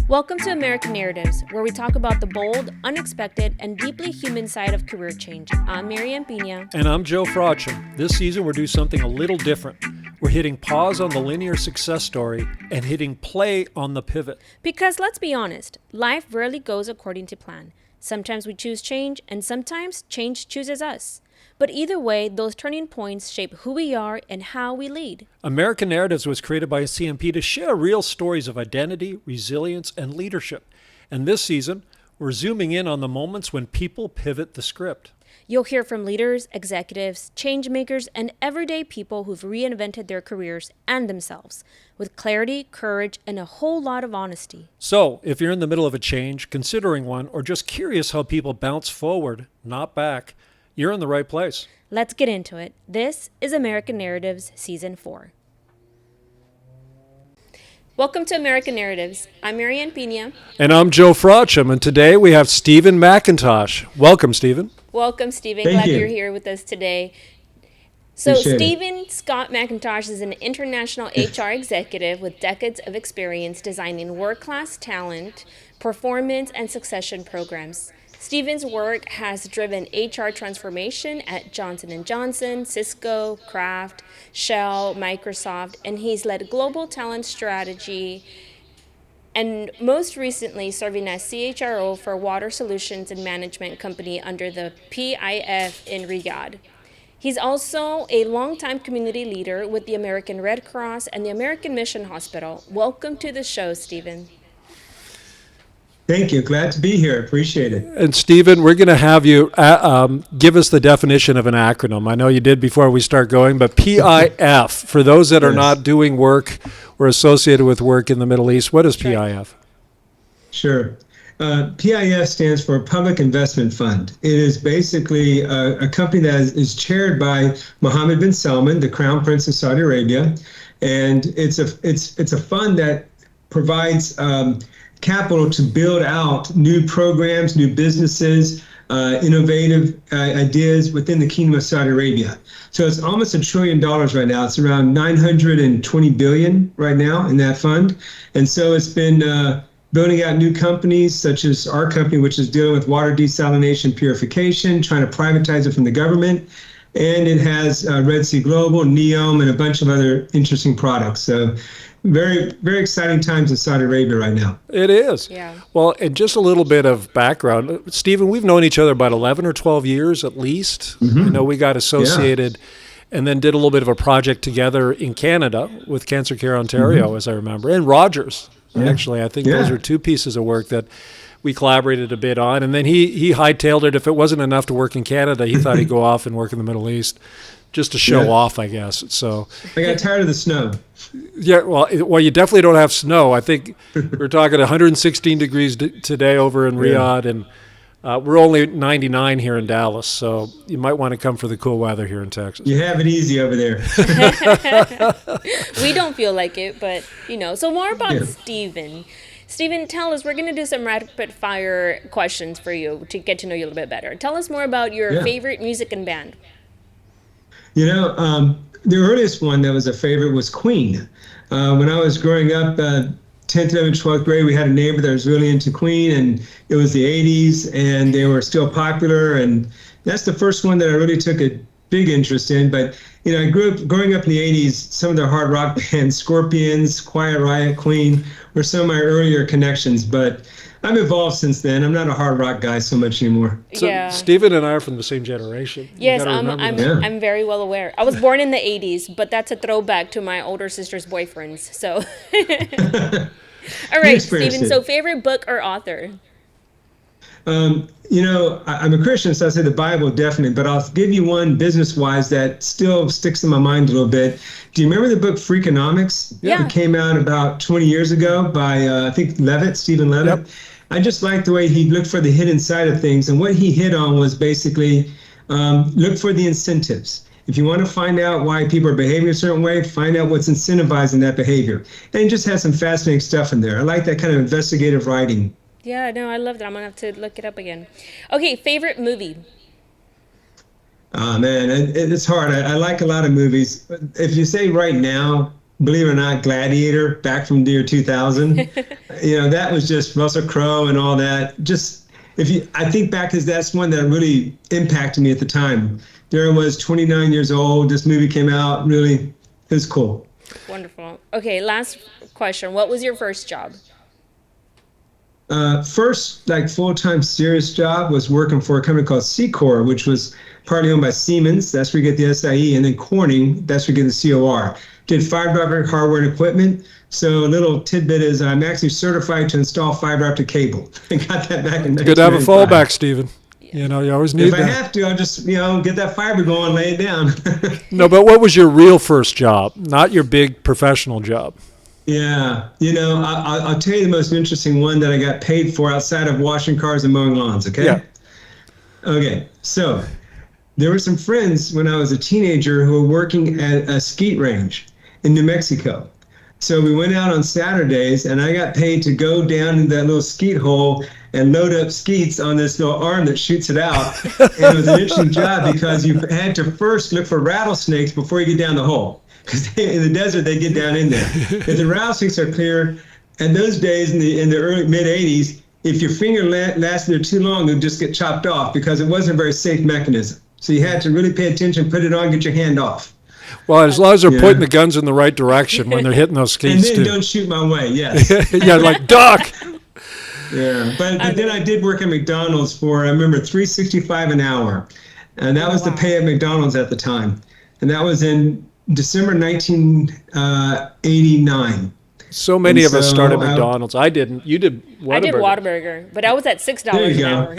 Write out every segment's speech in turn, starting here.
Welcome to American Narratives, where we talk about the bold, unexpected, and deeply human side of career change. I'm Marianne Pina. And I'm Joe Fracham. This season, we're doing something a little different. We're hitting pause on the linear success story and hitting play on the pivot. Because let's be honest, life rarely goes according to plan. Sometimes we choose change, and sometimes change chooses us. But either way, those turning points shape who we are and how we lead. American Narratives was created by CMP to share real stories of identity, resilience, and leadership. And this season, we're zooming in on the moments when people pivot the script. You'll hear from leaders, executives, change makers, and everyday people who've reinvented their careers and themselves with clarity, courage, and a whole lot of honesty. So, if you're in the middle of a change, considering one, or just curious how people bounce forward, not back, you're in the right place. Let's get into it. This is American Narratives Season 4. Welcome to American Narratives. I'm Marianne Pina. And I'm Joe Fracham, and today we have Stephen McIntosh. Welcome, Stephen. Welcome, Stephen. Thank Glad you. you're here with us today. So, Appreciate it. Stephen Scott McIntosh is an international HR executive with decades of experience designing world-class talent, performance, and succession programs. Stephen's work has driven HR transformation at Johnson & Johnson, Cisco, Kraft, Shell, Microsoft, and he's led global talent strategy and most recently serving as CHRO for water solutions and management company under the PIF in Riyadh. He's also a longtime community leader with the American Red Cross and the American Mission Hospital. Welcome to the show, Stephen. Thank you. Glad to be here. Appreciate it. And Stephen, we're going to have you give us the definition of an acronym. I know you did before we start going, but PIF, for those that are Yes. not doing work or associated with work in the Middle East, what is PIF? Sure. PIF stands for Public Investment Fund. It is basically a company that is chaired by Mohammed bin Salman, the Crown Prince of Saudi Arabia, and it's a fund that provides capital to build out new programs, new businesses, innovative ideas within the Kingdom of Saudi Arabia. So it's almost $1 trillion right now. It's around 920 billion right now in that fund. And so it's been building out new companies such as our company, which is dealing with water desalination purification, trying to privatize it from the government. And it has Red Sea Global, NEOM, and a bunch of other interesting products. So very, very exciting times in Saudi Arabia right now. It is. Yeah. Well, and just a little bit of background. Stephen, we've known each other about 11 or 12 years at least. I know we got associated and then did a little bit of a project together in Canada with Cancer Care Ontario, as I remember, and Rogers. Actually, I think those are two pieces of work that we collaborated a bit on. And then he hightailed it. If it wasn't enough to work in Canada, he thought he'd go off and work in the Middle East just to show off, I guess. So I got tired of the snow. yeah, well, you definitely don't have snow. I think we're talking 116 degrees today over in Riyadh, and we're only 99 here in Dallas. So you might want to come for the cool weather here in Texas. You have it easy over there. We don't feel like it, but, So more about Stephen. Stephen, tell us, we're going to do some rapid fire questions for you to get to know you a little bit better. Tell us more about your favorite music and band. The earliest one that was a favorite was Queen. When I was growing up, 10th, 11th, 12th grade, we had a neighbor that was really into Queen, and it was the 80s, and they were still popular. And that's the first one that I really took a big interest in. But, I growing up in the 80s, some of the hard rock bands, Scorpions, Quiet Riot, Queen, were some of my earlier connections. But I've evolved since then. I'm not a hard rock guy so much anymore. So Stephen and I are from the same generation. Yes, I'm very well aware. I was born in the 80s, but that's a throwback to my older sister's boyfriends. So, all right, Stephen, so favorite book or author? I'm a Christian, so I say the Bible definitely, but I'll give you one business-wise that still sticks in my mind a little bit. Do you remember the book Freakonomics? Yeah. It came out about 20 years ago by, I think, Stephen Levitt. Yep. I just liked the way he looked for the hidden side of things, and what he hit on was basically look for the incentives. If you want to find out why people are behaving a certain way, find out what's incentivizing that behavior. And it just has some fascinating stuff in there. I like that kind of investigative writing. Yeah, no, I love that. I'm going to have to look it up again. Okay, favorite movie? Man, it's hard. I like a lot of movies. If you say right now, believe it or not, Gladiator back from the year 2000. That was just Russell Crowe and all that. Just I think back, because that's one that really impacted me at the time. There I was, 29 years old. This movie came out. Really, it was cool. Wonderful. Okay, last question. What was your first job? First, like full-time serious job was working for a company called Secor, which was partly owned by Siemens. That's where you get the SIE, and then Corning. That's where you get the COR. Did fiber optic hardware and equipment. So a little tidbit is I'm actually certified to install fiber optic cable. I got that back in 1995. Good to have a fallback, Stephen. You always need that. If I have to, I'll just, get that fiber going, lay it down. No, but what was your real first job? Not your big professional job. Yeah. I'll tell you the most interesting one that I got paid for outside of washing cars and mowing lawns, okay? Yeah. Okay. So there were some friends when I was a teenager who were working at a skeet range in New Mexico. So we went out on Saturdays, and I got paid to go down in that little skeet hole and load up skeets on this little arm that shoots it out. And it was an interesting job because you had to first look for rattlesnakes before you get down the hole. Because in the desert, they get down in there. If the rattlesnakes are clear, and those days in the early mid-'80s, if your finger lasted there too long, it would just get chopped off because it wasn't a very safe mechanism. So you had to really pay attention, put it on, get your hand off. Well, as long as they're pointing the guns in the right direction when they're hitting those skeets, and then don't shoot my way, yes. Yeah, like duck. Yeah, but then I did work at McDonald's for, I remember, $3.65 an hour. And that was the pay at McDonald's at the time. And that was in December 1989. So many of us started McDonald's. I didn't. You did Whataburger. I did Whataburger, but I was at $6 an hour.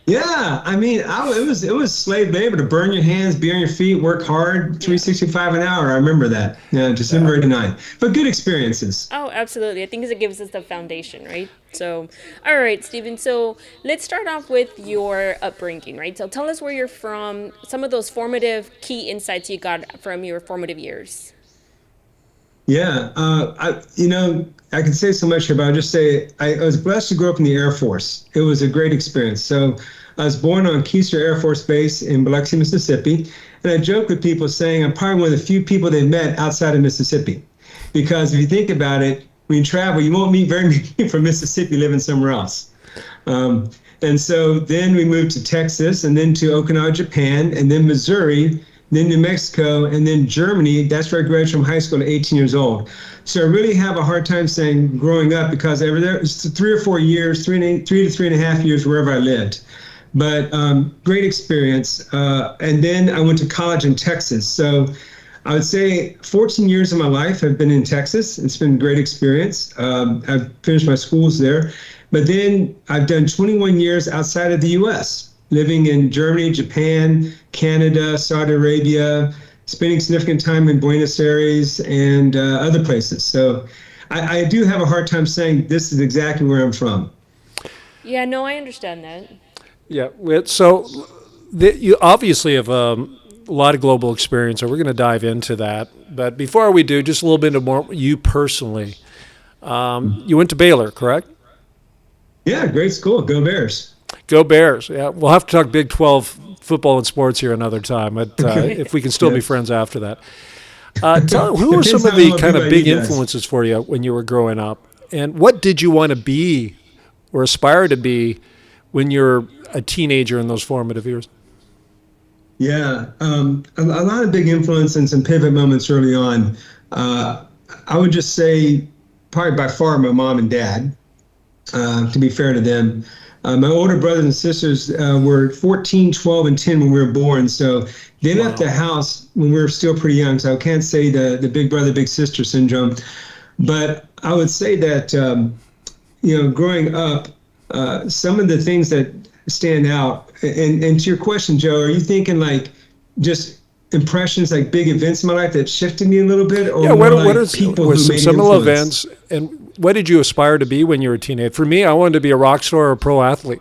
Yeah, I mean, it was slave labor to burn your hands, be on your feet, work hard, $3.65 an hour. I remember that. Yeah, December 89. But good experiences. Oh, absolutely. I think it gives us the foundation, right? So, all right, Stephen. So let's start off with your upbringing, right? So tell us where you're from, some of those formative key insights you got from your formative years. Yeah, I can say so much here, but I'll just say I was blessed to grow up in the Air Force. It was a great experience. So I was born on Keister Air Force Base in Biloxi, Mississippi. And I joke with people saying I'm probably one of the few people they met outside of Mississippi. Because if you think about it, when you travel, you won't meet very many people from Mississippi living somewhere else. And so then we moved to Texas, and then to Okinawa, Japan, and then Missouri, then New Mexico, and then Germany. That's where I graduated from high school at 18 years old. So I really have a hard time saying growing up, because over there, it's 3 or 4 years, 3 to 3.5 years wherever I lived. But great experience. And then I went to college in Texas. So I would say 14 years of my life have been in Texas. It's been a great experience. I've finished my schools there. But then I've done 21 years outside of the U.S., living in Germany, Japan, Canada, Saudi Arabia, spending significant time in Buenos Aires and other places. So I do have a hard time saying this is exactly where I'm from. Yeah, no, I understand that. Yeah, so you obviously have a lot of global experience, so we're going to dive into that. But before we do, just a little bit more you personally. You went to Baylor, correct? Yeah, great school. Go Bears. Go Bears. Yeah, we'll have to talk Big 12 football and sports here another time, but if we can still be friends after that. Who were some of the kind of big influences for you when you were growing up? And what did you want to be or aspire to be when you're a teenager in those formative years? Yeah, a lot of big influence and some pivot moments early on. I would just say probably by far my mom and dad, to be fair to them. My older brothers and sisters were 14, 12, and 10 when we were born. So they left the house when we were still pretty young. So I can't say the big brother, big sister syndrome. But I would say that, growing up, some of the things that stand out, and to your question, Joe, are you thinking like just impressions, like big events in my life that shifted me a little bit? Or what are some seminal events, and what did you aspire to be when you were a teenager? For me, I wanted to be a rock star or a pro athlete.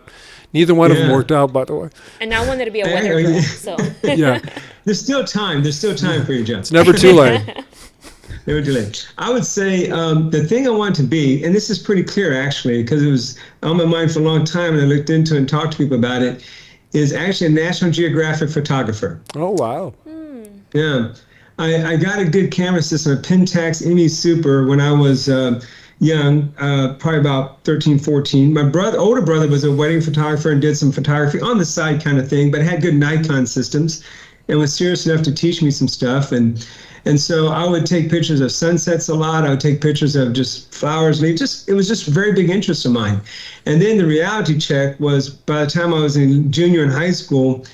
Neither one of them worked out, by the way. And I wanted to be a weather girl, so. Yeah. There's still time for you, Joe. It's never too late. Never too late. I would say the thing I want to be, and this is pretty clear actually, because it was on my mind for a long time and I looked into it and talked to people about it, is actually a National Geographic photographer. Oh, wow. Yeah. I got a good camera system, a Pentax ME Super, when I was young, probably about 13, 14. My older brother was a wedding photographer and did some photography on the side kind of thing, but had good Nikon systems and was serious enough to teach me some stuff. And so I would take pictures of sunsets a lot. I would take pictures of just flowers, leaves. It was just a very big interest of mine. And then the reality check was, by the time I was in junior in high school,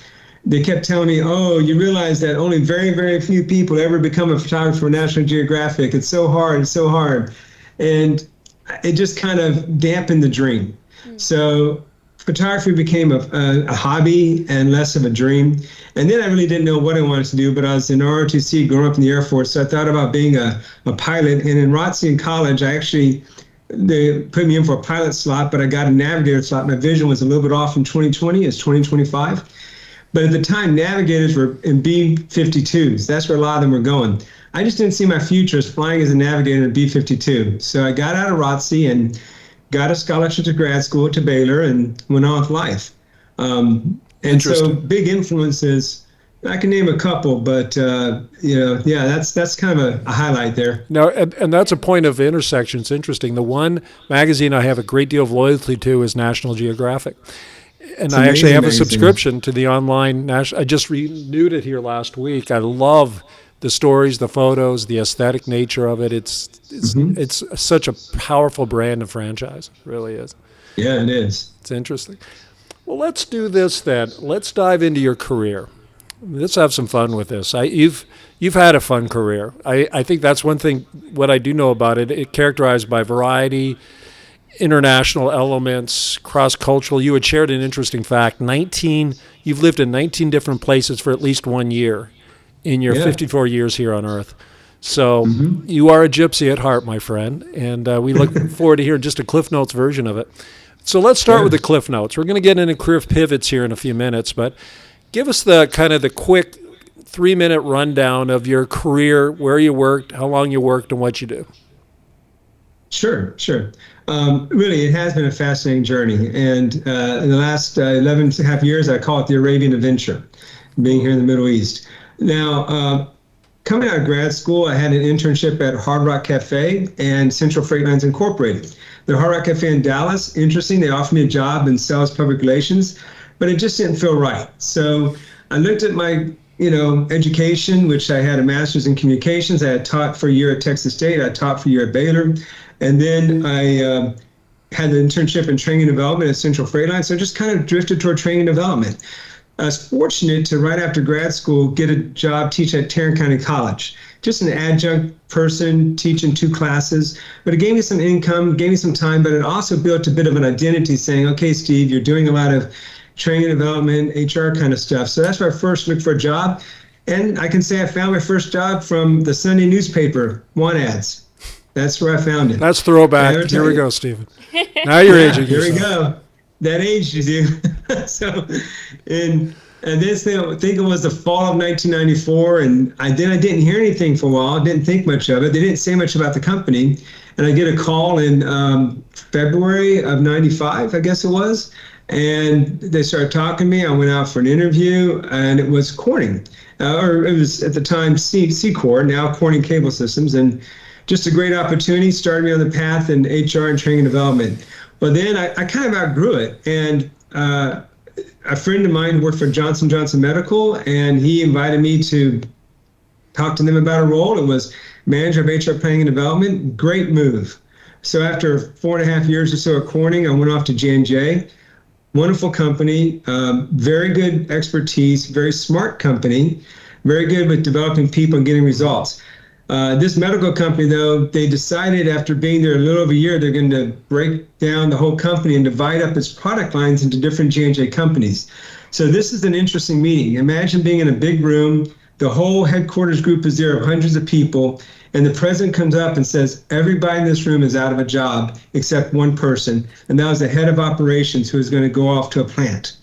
they kept telling me, oh, you realize that only very, very few people ever become a photographer for National Geographic. It's so hard, it's so hard. And it just kind of dampened the dream. So photography became a hobby and less of a dream. And then I really didn't know what I wanted to do, but I was in ROTC growing up in the Air Force. So I thought about being a pilot. And in ROTC in college, they put me in for a pilot slot, but I got a navigator slot. My vision was a little bit off from 20/20, it's 20/25. But at the time, navigators were in B-52s. That's where a lot of them were going. I just didn't see my future as flying as a navigator in B-52. So I got out of ROTC and got a scholarship to grad school to Baylor and went on with life. And so big influences, I can name a couple, but that's kind of a highlight there. No, and that's a point of intersection. It's interesting. The one magazine I have a great deal of loyalty to is National Geographic. And I actually have a subscription to the online national. I just renewed it here last week. I love the stories, the photos, the aesthetic nature of it. It's such a powerful brand and franchise. It really is. Yeah, it is. It's interesting. Well, let's do this then. Let's dive into your career. Let's have some fun with this. You've had a fun career. I think that's one thing. What I do know about it, it's characterized by variety, international elements, cross-cultural. You had shared an interesting fact. You've lived in 19 different places for at least 1 year in your 54 years here on Earth. So you are a gypsy at heart, my friend, and we look forward to hearing just a Cliff Notes version of it. So let's start with the Cliff Notes. We're going to get into career pivots here in a few minutes, but give us the quick 3-minute rundown of your career, where you worked, how long you worked, and what you do. Sure. Really, it has been a fascinating journey. And in the last 11 and a half years, I call it the Arabian adventure, being here in the Middle East. Now, coming out of grad school, I had an internship at Hard Rock Cafe and Central Freight Lines Incorporated. The Hard Rock Cafe in Dallas, interesting, they offered me a job in sales public relations, but it just didn't feel right. So I looked at my education, which I had a master's in communications. I had taught for a year at Texas State. I taught for a year at Baylor. And then I had an internship in training and development at Central Freight Line. So I just kind of drifted toward training and development. I was fortunate to, right after grad school, get a job teaching at Tarrant County College. Just an adjunct person teaching 2 classes. But it gave me some income, gave me some time, but it also built a bit of an identity saying, okay, Steve, you're doing a lot of training and development, HR kind of stuff. So that's where I first looked for a job. And I can say I found my first job from the Sunday newspaper, want ads. That's where I found it. That's throwback. Here we go, Stephen. Now you're aging Here yourself. we go. That ages you. So, and this thing, I think it was the fall of 1994, and I didn't hear anything for a while. Didn't think much of it. They didn't say much about the company, and I get a call in February of '95, I guess it was, and they started talking to me. I went out for an interview, and it was Corning, or it was at the time C-Corp, now Corning Cable Systems, and just a great opportunity. Started me on the path in HR and training and development. But then I kind of outgrew it, and a friend of mine worked for Johnson & Johnson Medical, and he invited me to talk to them about a role. It was manager of HR planning and development. Great move. So after 4.5 years or so at Corning, I went off to J&J. Wonderful company, very good expertise, very smart company, very good with developing people and getting results. This medical company, though, they decided after being there a little over a year, they're going to break down the whole company and divide up its product lines into different J&J companies. So this is an interesting meeting. Imagine being in a big room, the whole headquarters group is there of hundreds of people, and the president comes up and says, everybody in this room is out of a job except one person, and that was the head of operations who is going to go off to a plant.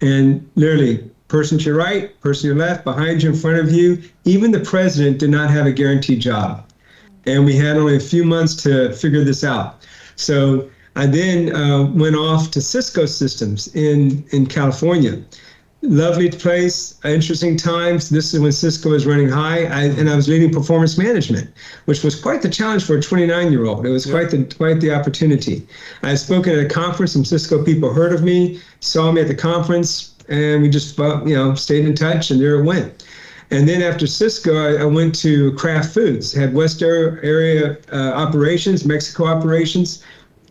And literally, person to your right, person to your left, behind you, in front of you, even the president did not have a guaranteed job. And we had only a few months to figure this out. So I then went off to Cisco Systems in California. Lovely place, interesting times. This is when Cisco was running high, and I was leading performance management, which was quite the challenge for a 29-year-old. It was quite the opportunity. I had spoken at a conference. Some Cisco people heard of me, saw me at the conference, and we just stayed in touch, and there it went. And then after Cisco, I went to Kraft Foods, had West area operations, Mexico operations,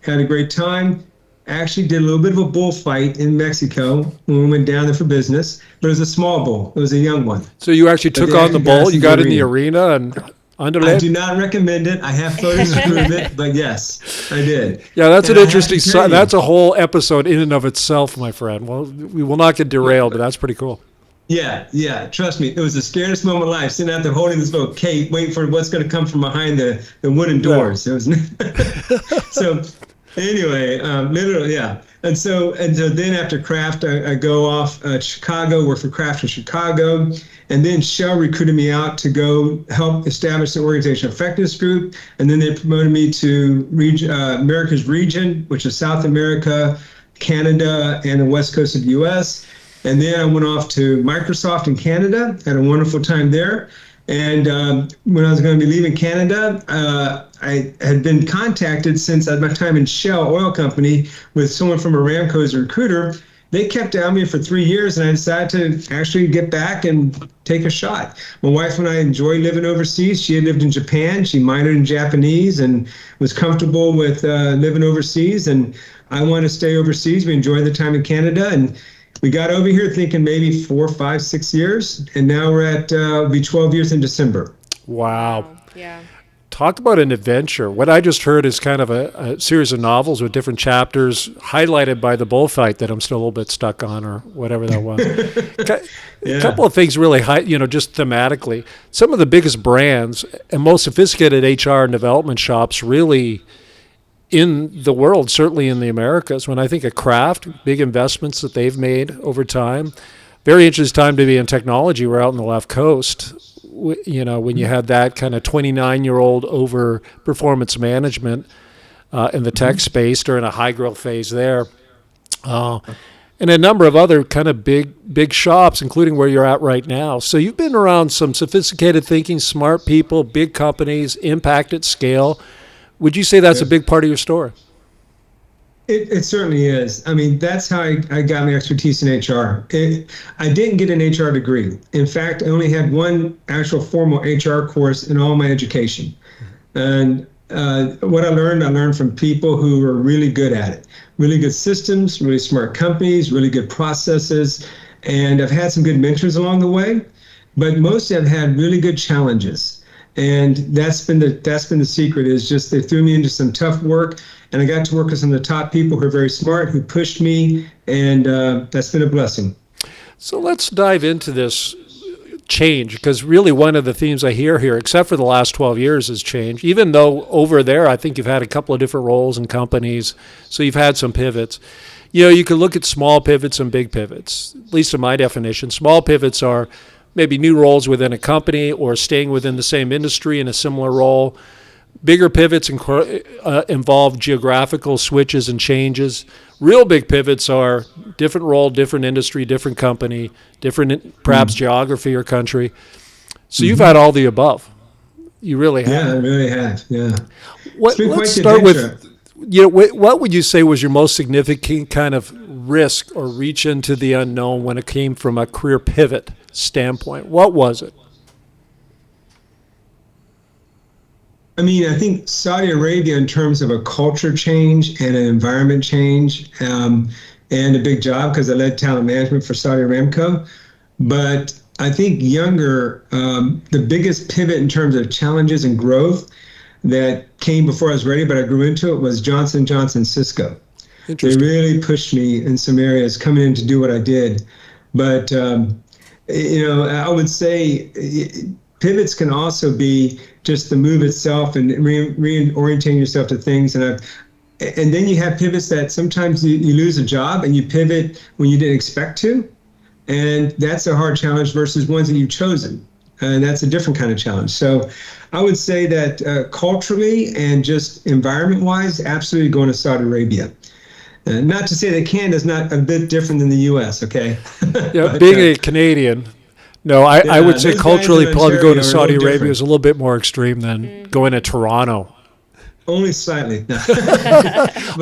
had a great time. Actually did a little bit of a bullfight in Mexico when we went down there for business, but it was a small bull. It was a young one. So you actually took on the bull, you got in the arena and underlay? I do not recommend it. I have photos to prove it, but yes, I did. Yeah, that's an interesting side. That's a whole episode in and of itself, my friend. Well, we will not get derailed, but that's pretty cool. Yeah. Trust me, it was the scariest moment of life. Sitting out there holding this little cape, waiting for what's going to come from behind the wooden doors. It was so. Anyway, literally, yeah. And so then after Kraft, I go off to Chicago, work for Kraft in Chicago. And then Shell recruited me out to go help establish the organizational effectiveness group. And then they promoted me to America's region, which is South America, Canada, and the West Coast of the U.S. And then I went off to Microsoft in Canada, had a wonderful time there. And when I was going to be leaving Canada, I had been contacted since at my time in Shell Oil Company with someone from Aramco as a recruiter. They kept on me for 3 years, and I decided to actually get back and take a shot. My wife and I enjoy living overseas. She had lived in Japan. She minored in Japanese and was comfortable with living overseas. And I wanted to stay overseas. We enjoyed the time in Canada. And we got over here thinking maybe 4, 5, 6 years, and now we're at be 12 years in December. Wow. Yeah. Talk about an adventure. What I just heard is kind of a series of novels with different chapters, highlighted by the bullfight that I'm still a little bit stuck on, or whatever that was. A couple of things really, just thematically. Some of the biggest brands and most sophisticated HR and development shops really in the world, certainly in the Americas. When I think of Kraft, big investments that they've made over time, very interesting time to be in technology. We're out on the left coast, when you had that kind of 29-year-old over performance management in the tech space during a high growth phase there. And a number of other kind of big shops, including where you're at right now. So you've been around some sophisticated thinking, smart people, big companies, impact at scale. Would you say that's a big part of your story? It certainly is. I mean, that's how I got my expertise in HR. I didn't get an HR degree. In fact, I only had one actual formal HR course in all my education. And what I learned from people who were really good at it. Really good systems, really smart companies, really good processes. And I've had some good mentors along the way, but mostly I've had really good challenges. And that's been the secret, is just they threw me into some tough work, and I got to work with some of the top people who are very smart, who pushed me, and that's been a blessing. So let's dive into this change, because really one of the themes I hear here, except for the last 12 years, is change. Even though over there, I think you've had a couple of different roles in companies, so you've had some pivots. You could look at small pivots and big pivots, at least in my definition. Small pivots are maybe new roles within a company or staying within the same industry in a similar role. Bigger pivots involve geographical switches and changes. Real big pivots are different role, different industry, different company, different perhaps geography or country. So you've had all the above. You really have. Yeah, I really have. Yeah. Let's start with, what would you say was your most significant kind of risk or reach into the unknown when it came from a career pivot standpoint? What was it? I mean, I think Saudi Arabia, in terms of a culture change and an environment change, and a big job, because I led talent management for Saudi Aramco. But I think the biggest pivot in terms of challenges and growth that came before I was ready, but I grew into it, was Johnson & Johnson Cisco. They really pushed me in some areas coming in to do what I did. But, I would say pivots can also be just the move itself and reorienting yourself to things. And then you have pivots that sometimes you lose a job and you pivot when you didn't expect to. And that's a hard challenge versus ones that you've chosen. And that's a different kind of challenge. So I would say that culturally and just environment-wise, absolutely going to Saudi Arabia. Not to say that Canada's not a bit different than the U.S., okay? Yeah, But, being a Canadian, no, I would say those guys culturally, in probably Ontario going to are a Saudi little Arabia different. is a little bit more extreme than going to Toronto. Only slightly. No.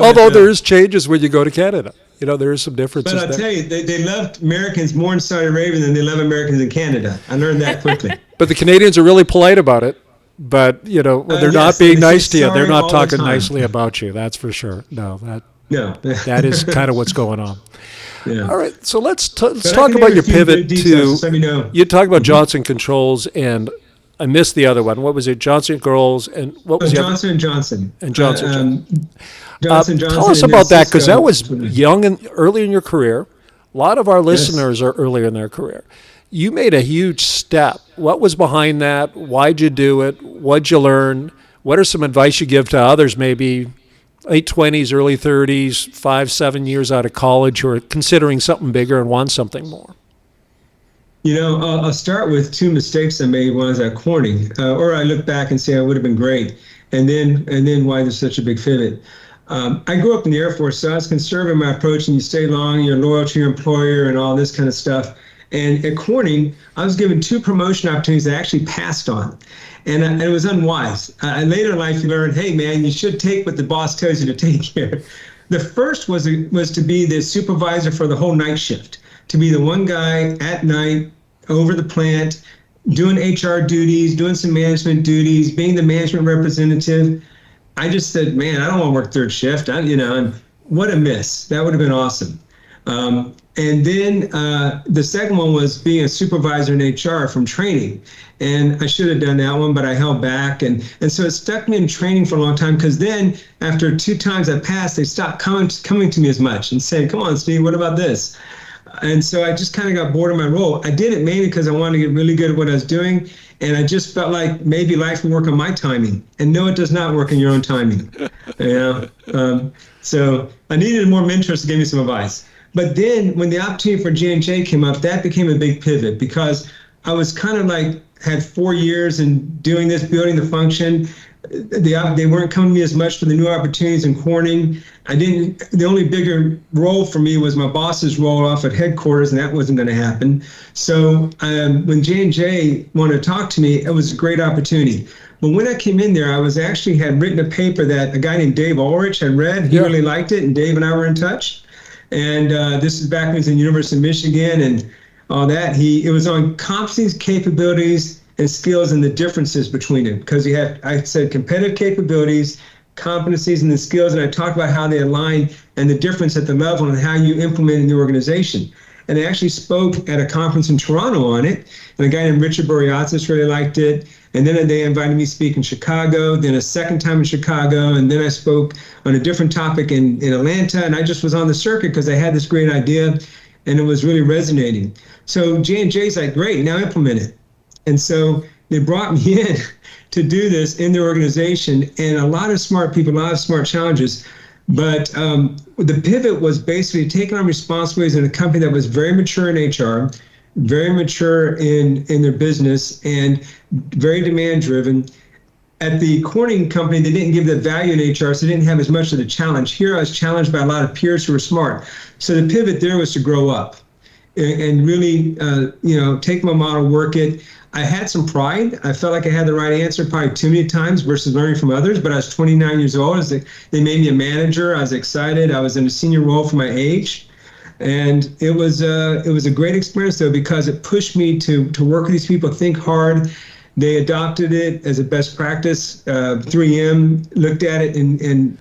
Although But, there is changes when you go to Canada. There is some but differences I'll there. tell you, they loved Americans more in Saudi Arabia than they love Americans in Canada. I learned that quickly. But the Canadians are really polite about it. But, when they're not Yes, and being they say nice to you, they're sorry not all the talking time. nicely about you. That's for sure. No, No. that is kind of what's going on. Yeah. All right, so let's But I talk can about name a your few pivot details, to. just let me know. You talked about Johnson Controls, and I missed the other one. What was it? Johnson Girls, and what was the other? Johnson & Johnson. And Johnson. Johnson & Johnson. Tell us and then about that, because that Cisco. was young and early in your career. A lot of our listeners are earlier in their career. You made a huge step. What was behind that? Why'd you do it? What'd you learn? What are some advice you give to others, maybe late 20s, early 30s, 5-7 years out of college, who are considering something bigger and want something more? I'll start with two mistakes I made. One was at Corning, or I look back and say I would have been great, and then why there's such a big pivot. I grew up in the Air Force, so I was conservative in my approach, and you stay long, you're loyal to your employer and all this kind of stuff. And at Corning, I was given 2 promotion opportunities that I actually passed on. And it was unwise. Later in life, you learn, hey, man, you should take what the boss tells you to take here. The first was to be the supervisor for the whole night shift, to be the one guy at night over the plant, doing HR duties, doing some management duties, being the management representative. I just said, man, I don't want to work third shift. And what a miss. That would have been awesome. And then the second one was being a supervisor in HR from training. And I should have done that one, but I held back. And so it stuck me in training for a long time, because then after 2 times I passed, they stopped coming to me as much and saying, come on, Steve, what about this? And so I just kind of got bored of my role. I did it mainly because I wanted to get really good at what I was doing. And I just felt like maybe life would work on my timing. And no, it does not work in your own timing. So I needed more mentors to give me some advice. But then when the opportunity for J&J came up, that became a big pivot, because I was kind of like, had 4 years in doing this, building the function. They weren't coming to me as much for the new opportunities in Corning. The only bigger role for me was my boss's role off at headquarters, and that wasn't going to happen. So when J&J wanted to talk to me, it was a great opportunity. But when I came in there, I had written a paper that a guy named Dave Ulrich had read. He really liked it, and Dave and I were in touch. And this is back when he was in the University of Michigan and all that. It was on competencies, capabilities, and skills, and the differences between them. Because I said competitive capabilities, competencies, and the skills, and I talked about how they align and the difference at the level and how you implement in the organization. And I actually spoke at a conference in Toronto on it, and a guy named Richard Boreatzis really liked it. And then they invited me to speak in Chicago, then a second time in Chicago, and then I spoke on a different topic in Atlanta, and I just was on the circuit because I had this great idea, and it was really resonating. So J&J's like, great, now implement it. And so they brought me in to do this in their organization, and a lot of smart people, a lot of smart challenges. But the pivot was basically taking on responsibilities in a company that was very mature in HR, very mature in their business, and very demand driven. At the Corning company, they didn't give the value in HR, so they didn't have as much of the challenge. Here I was challenged by a lot of peers who were smart. So the pivot there was to grow up and really take my model, work it. I had some pride. I felt like I had the right answer probably too many times versus learning from others, but I was 29 years old. They made me a manager. I was excited. I was in a senior role for my age. And it was a great experience, though, because it pushed me to work with these people, think hard. They adopted it as a best practice. 3M looked at it and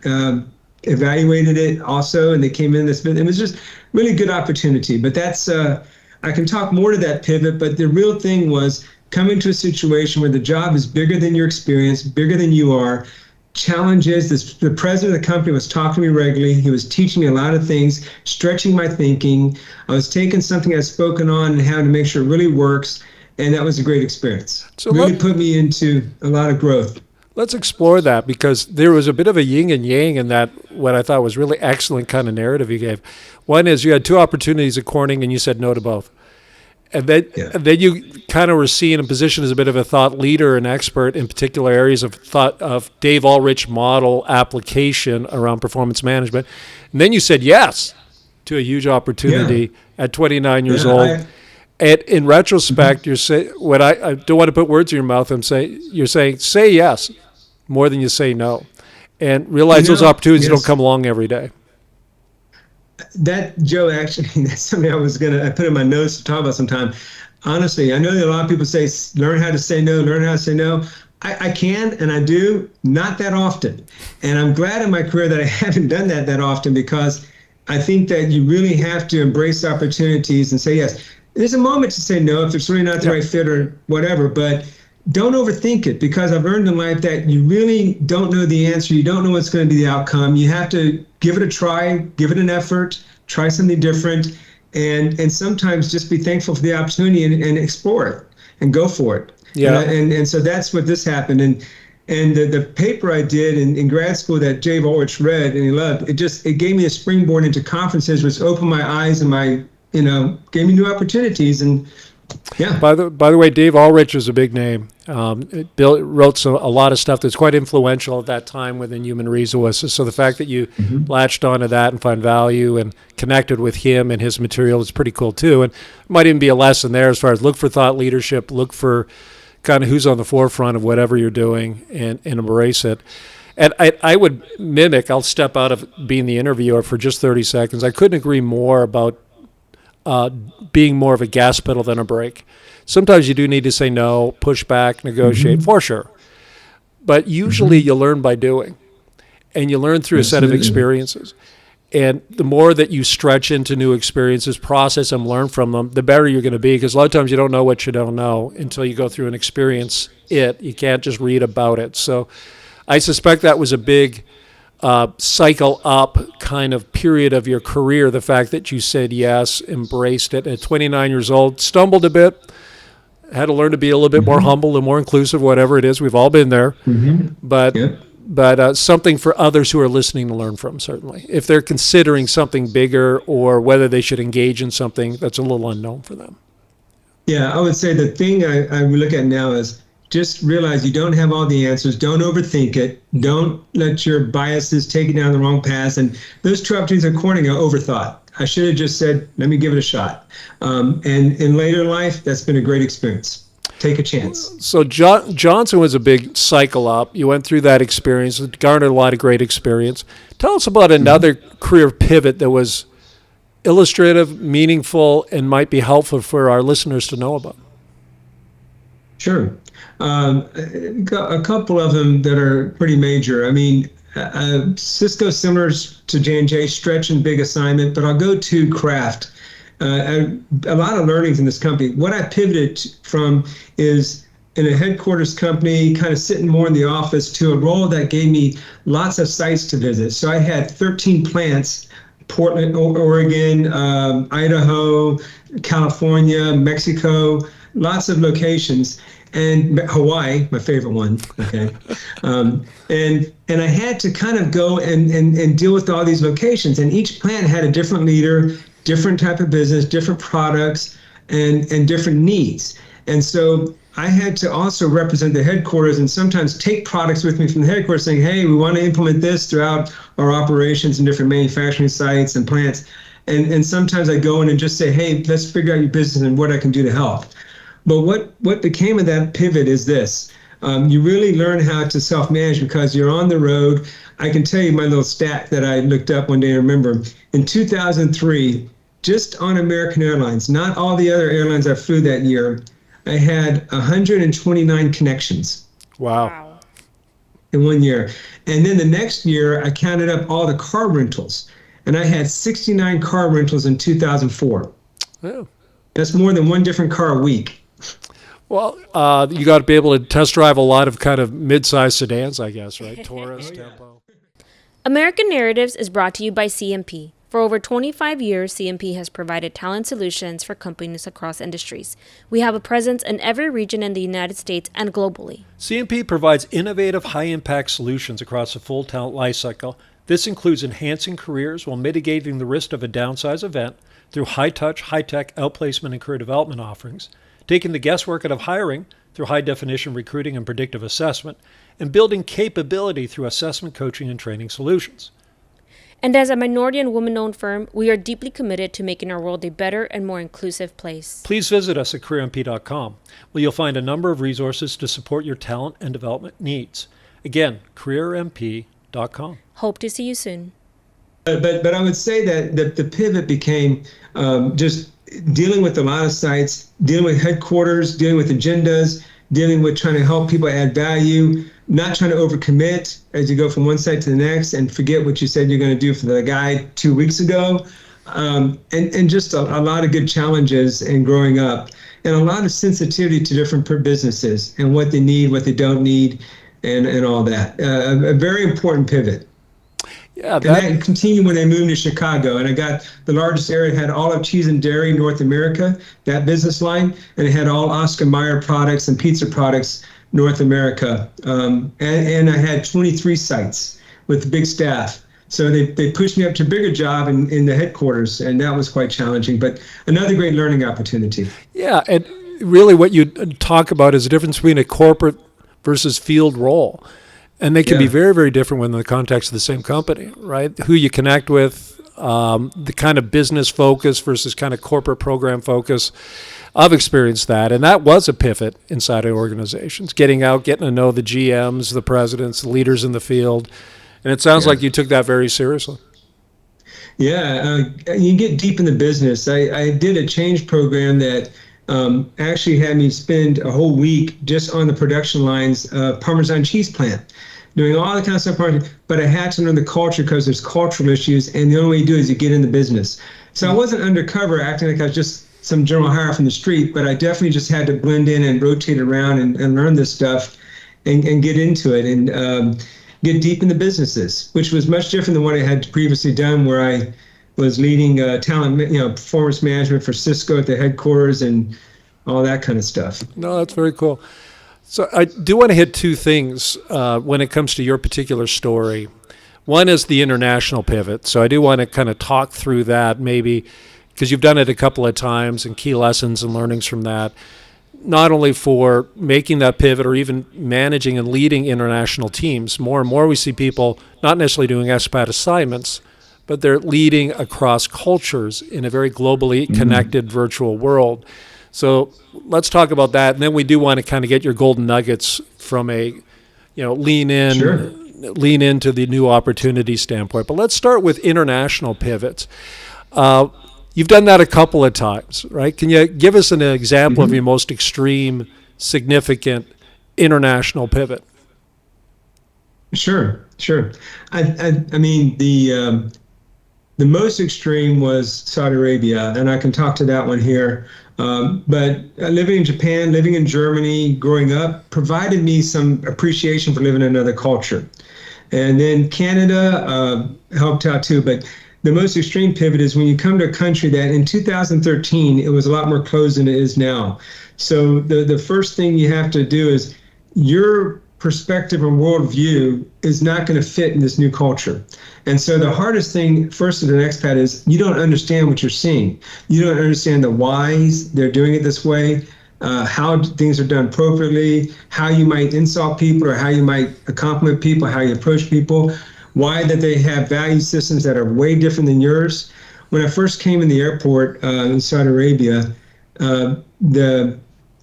evaluated it also, and they came in this. It was just really good opportunity. But that's I can talk more to that pivot. But the real thing was coming to a situation where the job is bigger than your experience, bigger than you are. Challenge is the president of the company was talking to me regularly. He was teaching me a lot of things, stretching my thinking. I was taking something I'd spoken on and having to make sure it really works. And that was a great experience. So really put me into a lot of growth. Let's explore that, because there was a bit of a yin and yang in that, what I thought was really excellent kind of narrative you gave. One is you had 2 opportunities at Corning and you said no to both. And then you kind of were seen in position as a bit of a thought leader and expert in particular areas of thought of Dave Ulrich model application around performance management. And then you said yes to a huge opportunity at 29 years old. And in retrospect, you're saying, what I don't want to put words in your mouth. You're saying say yes more than you say no, and realize those opportunities don't come along every day. That, Joe, actually, that's something I put in my notes to talk about sometime. Honestly, I know that a lot of people say, learn how to say no, learn how to say no. I can, and I do, not that often. And I'm glad in my career that I haven't done that often, because I think that you really have to embrace opportunities and say yes. There's a moment to say no if it's really not the right fit or whatever, but don't overthink it, because I've learned in life that you really don't know the answer. You don't know what's going to be the outcome. You have to give it a try, give it an effort, try something different, and sometimes just be thankful for the opportunity and explore it and go for it. Yeah. And so that's what this happened. And the paper I did in grad school that Dave Ulrich read and he loved, it gave me a springboard into conferences, which opened my eyes and gave me new opportunities. And yeah. By the way, Dave Ulrich is a big name. Bill wrote a lot of stuff that's quite influential at that time within human resources. So the fact that you latched onto that and found value and connected with him and his material is pretty cool too. And it might even be a lesson there as far as look for thought leadership, look for kind of who's on the forefront of whatever you're doing, and embrace it. And I would mimic, I'll step out of being the interviewer for just 30 seconds. I couldn't agree more about being more of a gas pedal than a brake. Sometimes you do need to say no, push back, negotiate, for sure. But usually you learn by doing, and you learn through a set of experiences. And the more that you stretch into new experiences, process them, learn from them, the better you're going to be, because a lot of times you don't know what you don't know until you go through and experience it. You can't just read about it. So I suspect that was a big cycle up kind of period of your career, the fact that you said yes, embraced it. At 29 years old, stumbled a bit, had to learn to be a little bit more humble and more inclusive, whatever it is. We've all been there. But something for others who are listening to learn from, certainly, if they're considering something bigger or whether they should engage in something that's a little unknown for them. Yeah, I would say the thing I look at now is just realize you don't have all the answers. Don't overthink it. Don't let your biases take you down the wrong path. And those two opportunities at Corning are overthought. I should have just said, let me give it a shot. And in later life, that's been a great experience. Take a chance. So Johnson was a big cycle up. You went through that experience, garnered a lot of great experience. Tell us about another career pivot that was illustrative, meaningful, and might be helpful for our listeners to know about. Sure. A couple of them that are pretty major. I mean, Cisco, similar to J&J, stretch and big assignment, but I'll go to Kraft. A lot of learnings in this company. What I pivoted from is in a headquarters company, kind of sitting more in the office, to a role that gave me lots of sites to visit. So I had 13 plants, Portland, Oregon, Idaho, California, Mexico, lots of locations. And Hawaii, my favorite one. Okay, and I had to kind of go and deal with all these locations, and each plant had a different leader, different type of business, different products, and different needs. And so I had to also represent the headquarters and sometimes take products with me from the headquarters, saying, "Hey, we want to implement this throughout our operations and different manufacturing sites and plants." And sometimes I go in and just say, "Hey, let's figure out your business and what I can do to help." But what became of that pivot is this. You really learn how to self-manage because you're on the road. I can tell you my little stat that I looked up one day and remember. In 2003, just on American Airlines, not all the other airlines I flew that year, I had 129 connections. Wow. In 1 year. And then the next year, I counted up all the car rentals, and I had 69 car rentals in 2004. Oh. That's more than one different car a week. Well, you got to be able to test drive a lot of kind of mid-sized sedans, I guess, right? Taurus, Tempo. American Narratives is brought to you by CMP. For over 25 years, CMP has provided talent solutions for companies across industries. We have a presence in every region in the United States and globally. CMP provides innovative, high-impact solutions across the full talent lifecycle. This includes enhancing careers while mitigating the risk of a downsize event, through high-touch, high-tech outplacement and career development offerings, taking the guesswork out of hiring through high-definition recruiting and predictive assessment, and building capability through assessment, coaching, and training solutions. And as a minority and woman-owned firm, we are deeply committed to making our world a better and more inclusive place. Please visit us at careermp.com, where you'll find a number of resources to support your talent and development needs. Again, careermp.com. Hope to see you soon. But I would say that the pivot became just dealing with a lot of sites, dealing with headquarters, dealing with agendas, dealing with trying to help people add value, not trying to overcommit as you go from one site to the next and forget what you said you're going to do for the guy 2 weeks ago. And just a lot of good challenges in growing up, and a lot of sensitivity to different businesses and what they need, what they don't need, and all that. A very important pivot. Yeah, and that continued when they moved to Chicago, and I got the largest area, had all of cheese and dairy in North America, that business line, and it had all Oscar Mayer products and pizza products, North America. And I had 23 sites with big staff. So they pushed me up to a bigger job in the headquarters, and that was quite challenging, but another great learning opportunity. Yeah, and really what you talk about is the difference between a corporate versus field role. And they can be very, very different when in the context of the same company, right? Who you connect with, the kind of business focus versus kind of corporate program focus. I've experienced that, and that was a pivot inside of organizations, getting out, getting to know the GMs, the presidents, the leaders in the field. And it sounds like you took that very seriously. Yeah, you get deep in the business. I did a change program that actually had me spend a whole week just on the production lines, Parmesan cheese plant, doing all the kind of stuff. But I had to learn the culture because there's cultural issues, and the only way you do is you get in the business. So I wasn't undercover acting like I was just some general hire from the street, but I definitely just had to blend in and rotate around and learn this stuff and get into it and get deep in the businesses, which was much different than what I had previously done, where I was leading talent, performance management for Cisco at the headquarters and all that kind of stuff. No, that's very cool. So I do want to hit two things when it comes to your particular story. One is the international pivot. So I do want to kind of talk through that maybe because you've done it a couple of times and key lessons and learnings from that, not only for making that pivot or even managing and leading international teams. More and more we see people not necessarily doing expat assignments, but they're leading across cultures in a very globally connected virtual world. So let's talk about that. And then we do want to kind of get your golden nuggets from a, lean into the new opportunity standpoint. But let's start with international pivots. You've done that a couple of times, right? Can you give us an example of your most extreme, significant international pivot? Sure. I mean, the most extreme was Saudi Arabia, and I can talk to that one here. But living in Japan, living in Germany, growing up, provided me some appreciation for living in another culture. And then Canada helped out too. But the most extreme pivot is when you come to a country that in 2013, it was a lot more closed than it is now. So the first thing you have to do is your perspective and worldview is not going to fit in this new culture. And so the hardest thing first as an expat is you don't understand what you're seeing. You don't understand the whys they're doing it this way, how things are done appropriately, how you might insult people or how you might compliment people, how you approach people, why that they have value systems that are way different than yours. When I first came in the airport in Saudi Arabia, the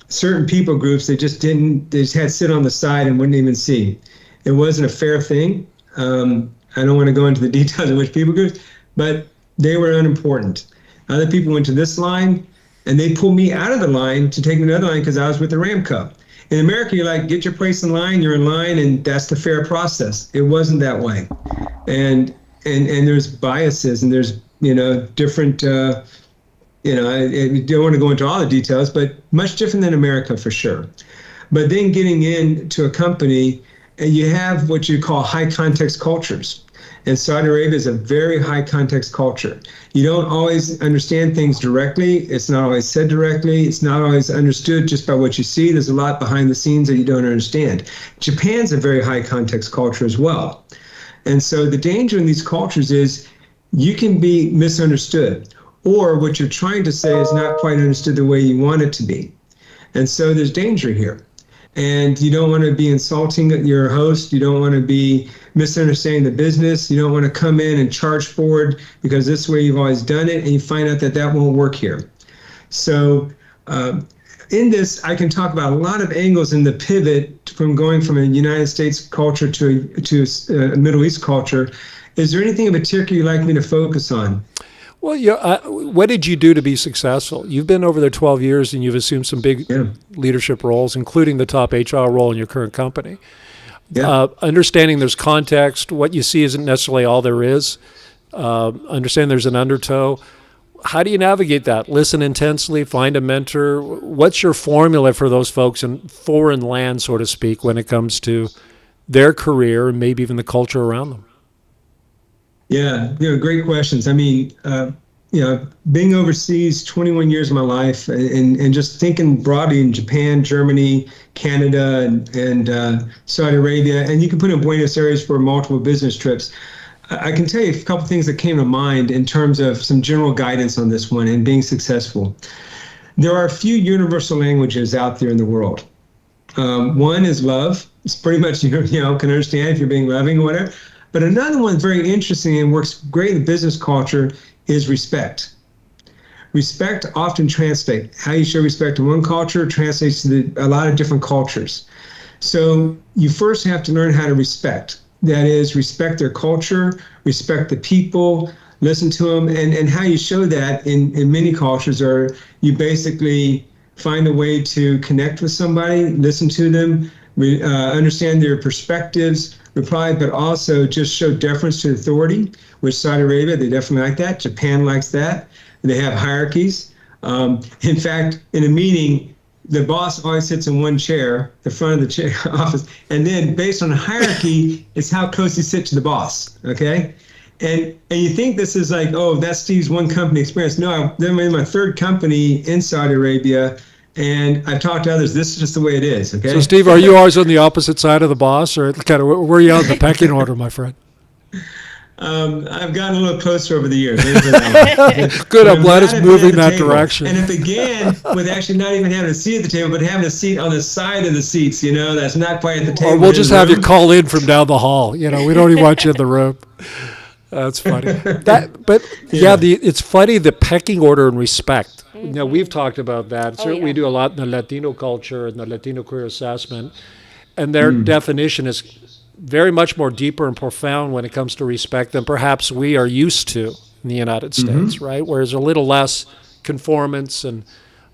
certain people groups, they just had to sit on the side and wouldn't even see. It wasn't a fair thing. I don't want to go into the details of which people groups, but they were unimportant. Other people went to this line and they pulled me out of the line to take another line because I was with the Ram Cup. In America, you're like, get your place in line, you're in line, and that's the fair process. It wasn't that way. And there's biases and there's, different, I don't want to go into all the details, but much different than America for sure. But then getting into a company, and you have what you call high context cultures. And Saudi Arabia is a very high context culture. You don't always understand things directly. It's not always said directly. It's not always understood just by what you see. There's a lot behind the scenes that you don't understand. Japan's a very high context culture as well. And so the danger in these cultures is you can be misunderstood, or what you're trying to say is not quite understood the way you want it to be. And so there's danger here. And you don't want to be insulting your host. You don't want to be misunderstanding the business. You don't want to come in and charge forward because this way you've always done it, and you find out that that won't work here. So in this, I can talk about a lot of angles in the pivot from going from a United States culture to a Middle East culture. Is there anything in particular you'd like me to focus on? Well, what did you do to be successful? You've been over there 12 years and you've assumed some big leadership roles, including the top HR role in your current company. Understanding there's context, what you see isn't necessarily all there is. Understand there's an undertow. How do you navigate that? Listen intensely, find a mentor. What's your formula for those folks in foreign land, so to speak, when it comes to their career and maybe even the culture around them? Yeah, great questions. I mean, being overseas 21 years of my life and just thinking broadly in Japan, Germany, Canada, and Saudi Arabia, and you can put in Buenos Aires for multiple business trips. I can tell you a couple things that came to mind in terms of some general guidance on this one and being successful. There are a few universal languages out there in the world. One is love. It's pretty much, can understand if you're being loving or whatever. But another one very interesting and works great in business culture is respect. Respect often translates. How you show respect in one culture translates to a lot of different cultures. So you first have to learn how to respect. That is, respect their culture, respect the people, listen to them. And how you show that in many cultures are you basically find a way to connect with somebody, listen to them, understand their perspectives, reply, but also just show deference to authority, which Saudi Arabia, they definitely like that. Japan likes that. They have hierarchies. In fact, in a meeting, the boss always sits in one chair, the front of the chair office, and then based on the hierarchy, it's how close you sit to the boss, okay? And you think this is like, oh, that's Steve's one company experience. No, I'm in my third company in Saudi Arabia, and I've talked to others. This is just the way it is, okay? So, Steve, are you always on the opposite side of the boss, or kind of where are you on the pecking order, my friend? I've gotten a little closer over the years. Good, I'm glad it's moving that direction. And it began with actually not even having a seat at the table, but having a seat on the side of the seats, that's not quite at the table. Or we'll just have you call in from down the hall. We don't even want you in the room. That's funny. It's funny, the pecking order and respect. We've talked about that. Certainly we do a lot in the Latino culture and the Latino career assessment. And their definition is very much more deeper and profound when it comes to respect than perhaps we are used to in the United States, right? Whereas a little less conformance and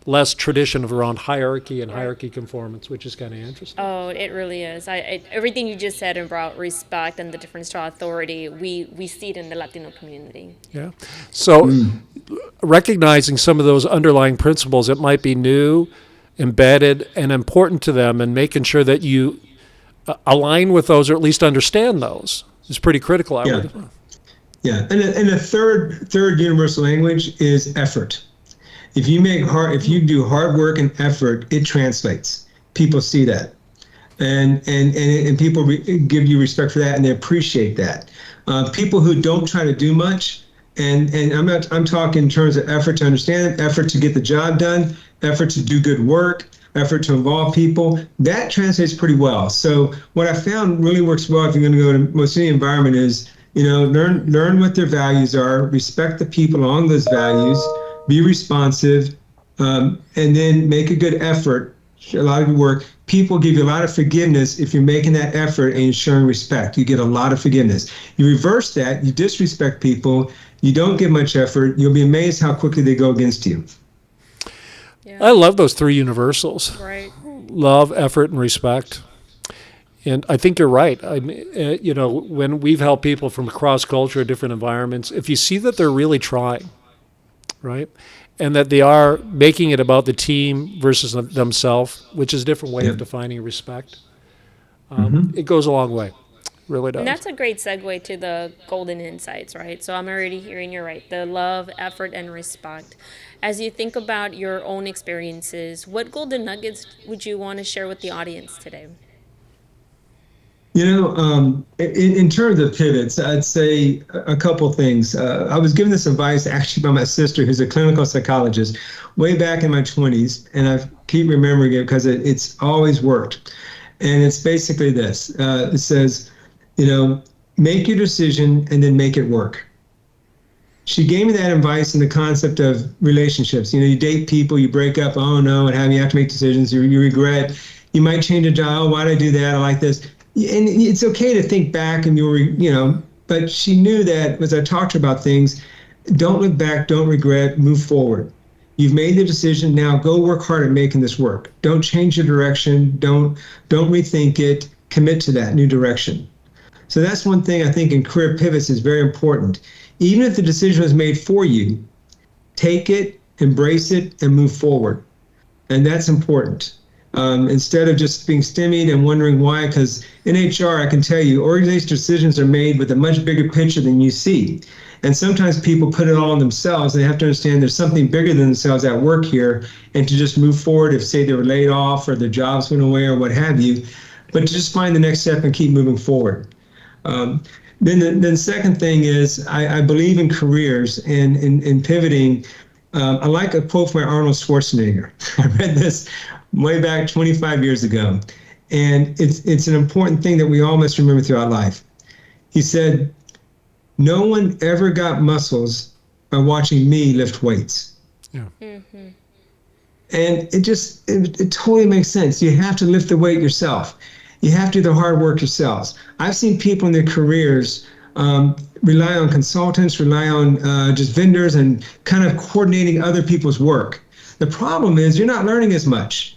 less tradition of around hierarchy and hierarchy conformance, which is kind of interesting. Oh, it really is. Everything you just said about respect and the difference to authority, we see it in the Latino community. Yeah. So recognizing some of those underlying principles, it might be new, embedded, and important to them, and making sure that you align with those or at least understand those is pretty critical, I would. Yeah. And the third universal language is effort. If you do hard work and effort, it translates. People see that, and people give you respect for that, and they appreciate that. People who don't try to do much, and I'm talking in terms of effort to understand, effort to get the job done, effort to do good work, effort to involve people, that translates pretty well. So what I found really works well if you're going to go to most any environment is, learn what their values are, respect the people along those values, be responsive, and then make a good effort, a lot of good work. People give you a lot of forgiveness if you're making that effort and you're showing respect. You get a lot of forgiveness. You reverse that, you disrespect people, you don't give much effort, you'll be amazed how quickly they go against you. Yeah. I love those three universals. Right. Love, effort, and respect. And I think you're right. When we've helped people from across culture, different environments, if you see that they're really trying, right, and that they are making it about the team versus themselves, which is a different way of defining respect, it goes a long way. Really does. And that's a great segue to the golden insights, right? So I'm already hearing you right. The love, effort, and respect. As you think about your own experiences, what golden nuggets would you want to share with the audience today? In terms of pivots, I'd say a couple things. I was given this advice actually by my sister, who's a clinical psychologist, way back in my 20s, and I keep remembering it because it's always worked. And it's basically this. It says, you know, make your decision and then make it work. She gave me that advice in the concept of relationships. You date people, you break up, oh no, and you have to make decisions, you regret, you might change a job, oh, why did I do that? I like this. And it's okay to think back and but she knew that as I talked to her about things, don't look back, don't regret, move forward. You've made the decision, now go work hard at making this work. Don't change your direction, don't rethink it, commit to that new direction. So that's one thing I think in career pivots is very important. Even if the decision was made for you, take it, embrace it, and move forward. And that's important. Instead of just being stymied and wondering why, because in HR, I can tell you, organizational decisions are made with a much bigger picture than you see. And sometimes people put it all on themselves. They have to understand there's something bigger than themselves at work here, and to just move forward if, say, they were laid off or their jobs went away or what have you, but to just find the next step and keep moving forward. Um, then the second thing is I believe in careers and in pivoting. I like a quote from Arnold Schwarzenegger. I read this way back 25 years ago, and it's an important thing that we all must remember throughout life. He said, "No one ever got muscles by watching me lift weights." Yeah. Mm-hmm. And it totally makes sense. You have to lift the weight yourself. You have to do the hard work yourselves. I've seen people in their careers rely on consultants, rely on just vendors, and kind of coordinating other people's work. The problem is you're not learning as much.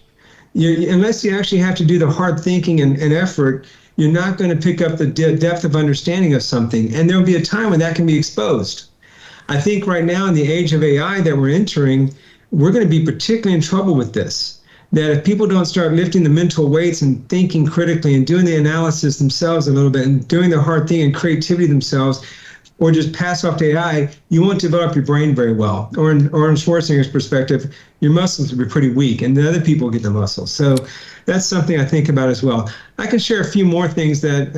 Unless you actually have to do the hard thinking and effort, you're not going to pick up the depth of understanding of something. And there will be a time when that can be exposed. I think right now in the age of AI that we're entering, we're going to be particularly in trouble with this. That if people don't start lifting the mental weights and thinking critically and doing the analysis themselves a little bit and doing the hard thing and creativity themselves, or just pass off to AI, you won't develop your brain very well. Or in Schwarzenegger's perspective, your muscles will be pretty weak and the other people get the muscles. So that's something I think about as well. I can share a few more things that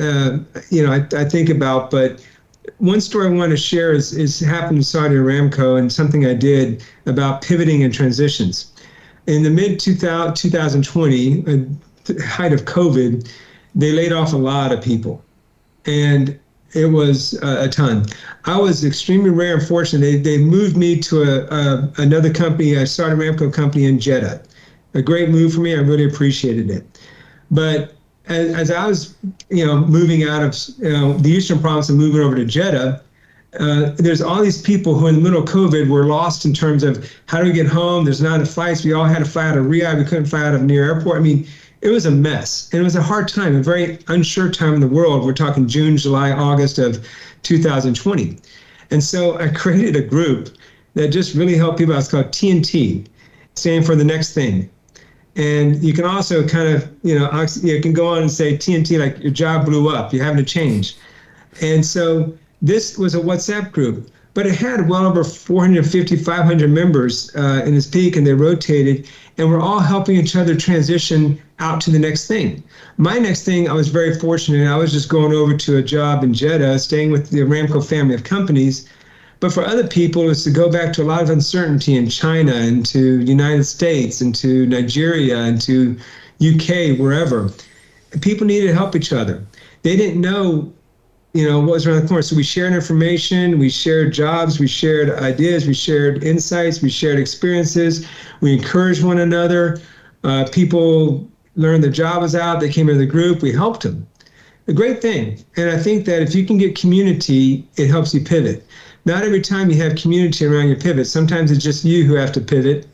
I think about, but one story I want to share is happened in Saudi Aramco and something I did about pivoting and transitions. In the mid 2020, the height of COVID, they laid off a lot of people, and it was a ton. I was extremely rare and fortunate. They moved me to another company, a Saudi Aramco company in Jeddah. A great move for me. I really appreciated it. But as I was, moving out of the Eastern Province and moving over to Jeddah, there's all these people who in the middle of COVID were lost in terms of how do we get home? There's not enough flights. We all had to fly out of Riyadh. We couldn't fly out of near airport. I mean, it was a mess. And it was a hard time, a very unsure time in the world. We're talking June, July, August of 2020. And so I created a group that just really helped people out. It's called TNT, standing for the next thing. And you can also kind of, you can go on and say TNT, like your job blew up, you're having to change. And so this was a WhatsApp group, but it had well over 450, 500 members in its peak, and they rotated, and we're all helping each other transition out to the next thing. My next thing, I was very fortunate. I was just going over to a job in Jeddah, staying with the Aramco family of companies. But for other people, it's to go back to a lot of uncertainty in China and to the United States and to Nigeria and to UK, wherever. And people needed to help each other. They didn't know, what was around the corner. So we shared information, we shared jobs, we shared ideas, we shared insights, we shared experiences, we encouraged one another. People learned the job was out, they came into the group, we helped them. A great thing. And I think that if you can get community, it helps you pivot. Not every time you have community around your pivot. Sometimes it's just you who have to pivot.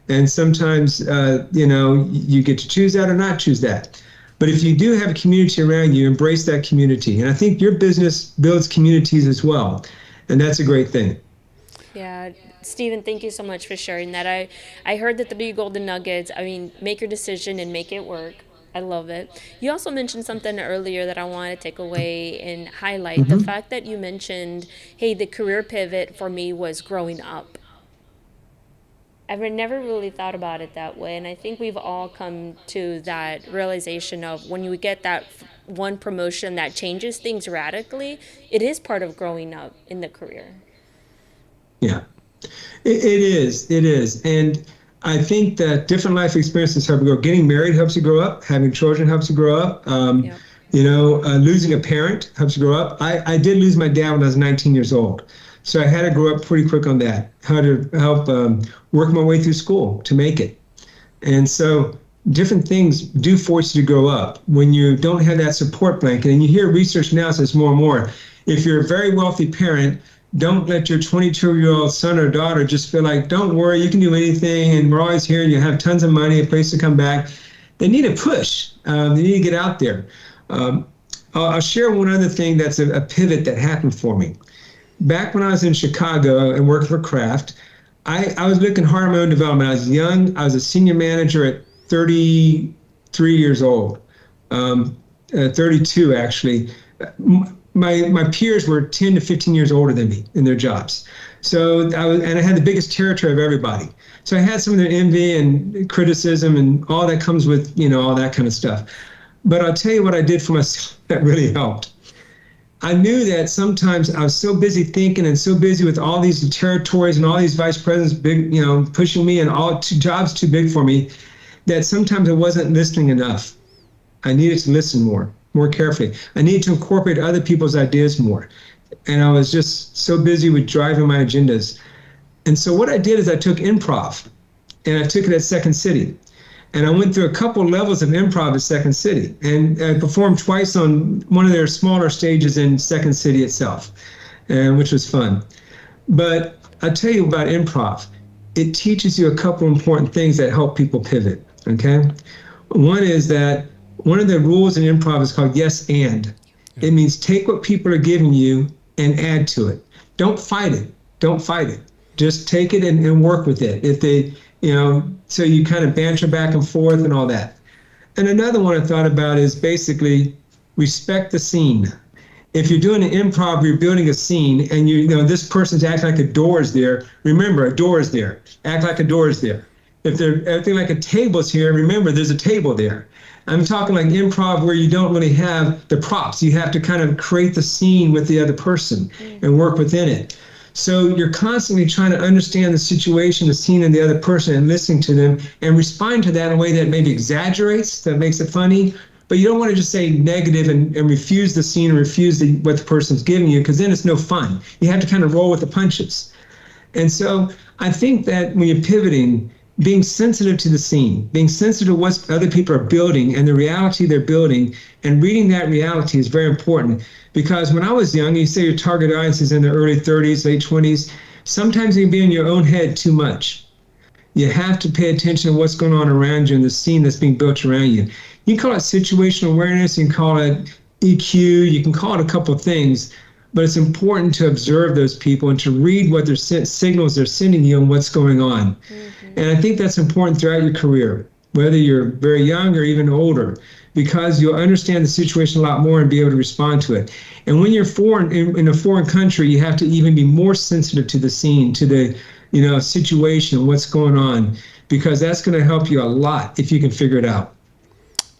And sometimes, you get to choose that or not choose that. But if you do have a community around you, embrace that community. And I think your business builds communities as well. And that's a great thing. Yeah, Stephen, thank you so much for sharing that. I heard the three golden nuggets. I mean, make your decision and make it work. I love it. You also mentioned something earlier that I want to take away and highlight the fact that you mentioned, hey, the career pivot for me was growing up. I've never really thought about it that way. And I think we've all come to that realization of when you get that one promotion that changes things radically, it is part of growing up in the career. Yeah, it is. It is. And I think that different life experiences help you grow. Getting married helps you grow up. Having children helps you grow up. Yep. Losing a parent helps you grow up. I did lose my dad when I was 19 years old. So I had to grow up pretty quick on that, how to help work my way through school to make it. And so different things do force you to grow up when you don't have that support blanket. And you hear research now says more and more, if you're a very wealthy parent, don't let your 22-year-old son or daughter just feel like, don't worry, you can do anything, and we're always here, and you have tons of money, a place to come back. They need a push. They need to get out there. I'll share one other thing that's a pivot that happened for me. Back when I was in Chicago and worked for Kraft, I was looking hard at my own development. I was young. I was a senior manager at 33 years old, 32 actually. My peers were 10 to 15 years older than me in their jobs. So I had the biggest territory of everybody. So I had some of their envy and criticism and all that comes with, all that kind of stuff. But I'll tell you what I did for myself that really helped. I knew that sometimes I was so busy thinking and so busy with all these territories and all these vice presidents, pushing me and all jobs too big for me, that sometimes I wasn't listening enough. I needed to listen more carefully. I needed to incorporate other people's ideas more. And I was just so busy with driving my agendas. And so what I did is I took improv and I took it at Second City. And I went through a couple levels of improv at Second City, and I performed twice on one of their smaller stages in Second City itself, which was fun. But I'll tell you about improv. It teaches you a couple important things that help people pivot, okay? One is that one of the rules in improv is called yes and. It means take what people are giving you and add to it. Don't fight it. Don't fight it. Just take it and work with it. If they, so you kind of banter back and forth and all that. And another one I thought about is basically respect the scene. If you're doing an improv, you're building a scene, and this person's acting like a door is there. Remember, a door is there. Act like a door is there. If they're acting like a table's here, remember there's a table there. I'm talking like improv where you don't really have the props. You have to kind of create the scene with the other person and work within it. So you're constantly trying to understand the situation, the scene, and the other person, and listening to them and respond to that in a way that maybe exaggerates, that makes it funny. But you don't want to just say negative and refuse the scene, or refuse what the person's giving you, because then it's no fun. You have to kind of roll with the punches. And so I think that when you're pivoting, being sensitive to the scene, being sensitive to what other people are building and the reality they're building, and reading that reality is very important. Because when I was young, you say your target audience is in their early 30s, late 20s, sometimes you can be in your own head too much. You have to pay attention to what's going on around you and the scene that's being built around you. You can call it situational awareness, you can call it EQ, you can call it a couple of things, but it's important to observe those people and to read what their signals they're sending you and what's going on. And I think that's important throughout your career, whether you're very young or even older, because you'll understand the situation a lot more and be able to respond to it. And when you're in a foreign country, you have to even be more sensitive to the scene, to the situation, what's going on, because that's going to help you a lot if you can figure it out.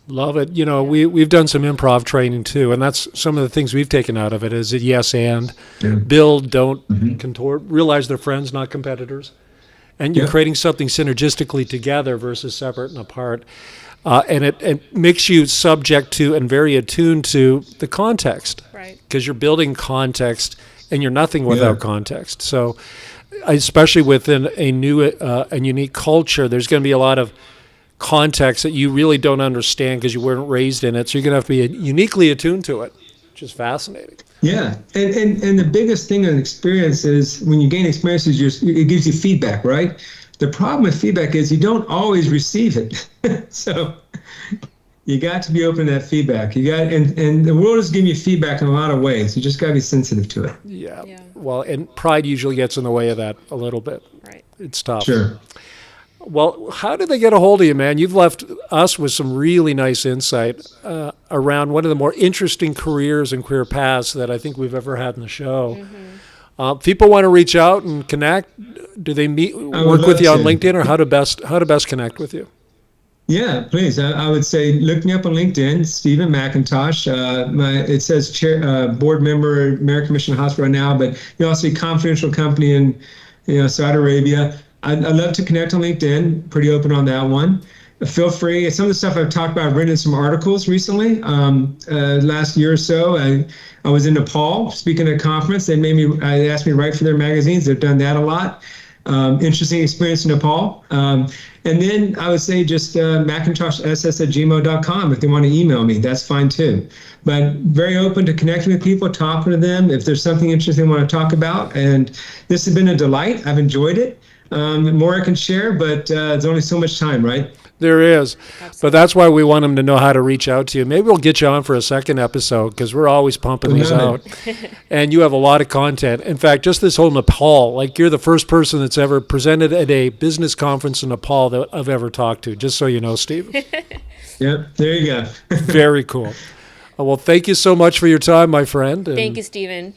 Love it. We've done some improv training too, and that's some of the things we've taken out of it is it yes and. Build, don't contort, realize they're friends, not competitors. And you're creating something synergistically together versus separate and apart. And it makes you subject to and very attuned to the context. Right. Because you're building context and you're nothing without context. So especially within a new and unique culture, there's going to be a lot of context that you really don't understand because you weren't raised in it. So you're going to have to be uniquely attuned to it, which is fascinating. Yeah, and the biggest thing in experience is when you gain experience is it gives you feedback, right? The problem with feedback is you don't always receive it. So you got to be open to that feedback. And the world is giving you feedback in a lot of ways. You just got to be sensitive to it. Yeah. Well, and pride usually gets in the way of that a little bit. Right. It's tough. Sure. Well, how did they get a hold of you, man? You've left us with some really nice insight around one of the more interesting careers and career paths that I think we've ever had in the show. People want to reach out and connect. Do they work with you on LinkedIn, or how to best connect with you? Yeah, please. I would say look me up on LinkedIn, Stephen McIntosh. It says board member, American Mission Hospital right now, but you also see confidential company in Saudi Arabia. I'd love to connect on LinkedIn. Pretty open on that one. Feel free. Some of the stuff I've talked about, I've written some articles recently. Last year or so, I was in Nepal speaking at a conference. They asked me to write for their magazines. They've done that a lot. Interesting experience in Nepal. And then I would say just McIntoshSS@gmail.com if they want to email me. That's fine too. But very open to connecting with people, talking to them if there's something interesting they want to talk about. And this has been a delight. I've enjoyed it. More I can share, but there's only so much time, right? There is. Absolutely. But that's why we want them to know how to reach out to you. Maybe we'll get you on for a second episode because we're always pumping these out. And you have a lot of content. In fact, just this whole Nepal, like you're the first person that's ever presented at a business conference in Nepal that I've ever talked to, just so you know, Steve. Yep, there you go. Very cool. Well, thank you so much for your time, my friend. And Thank you, Stephen.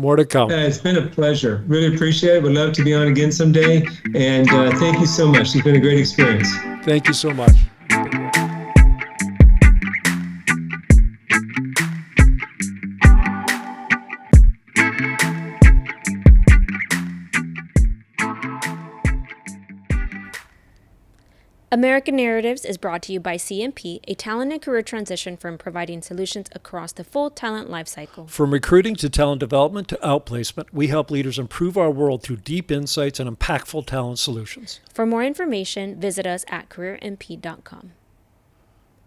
more to come. It's been a pleasure. Really appreciate it. Would love to be on again someday. And thank you so much. It's been a great experience. Thank you so much. American Narratives is brought to you by CMP, a talent and career transition firm providing solutions across the full talent lifecycle. From recruiting to talent development to outplacement, we help leaders improve our world through deep insights and impactful talent solutions. For more information, visit us at careermp.com.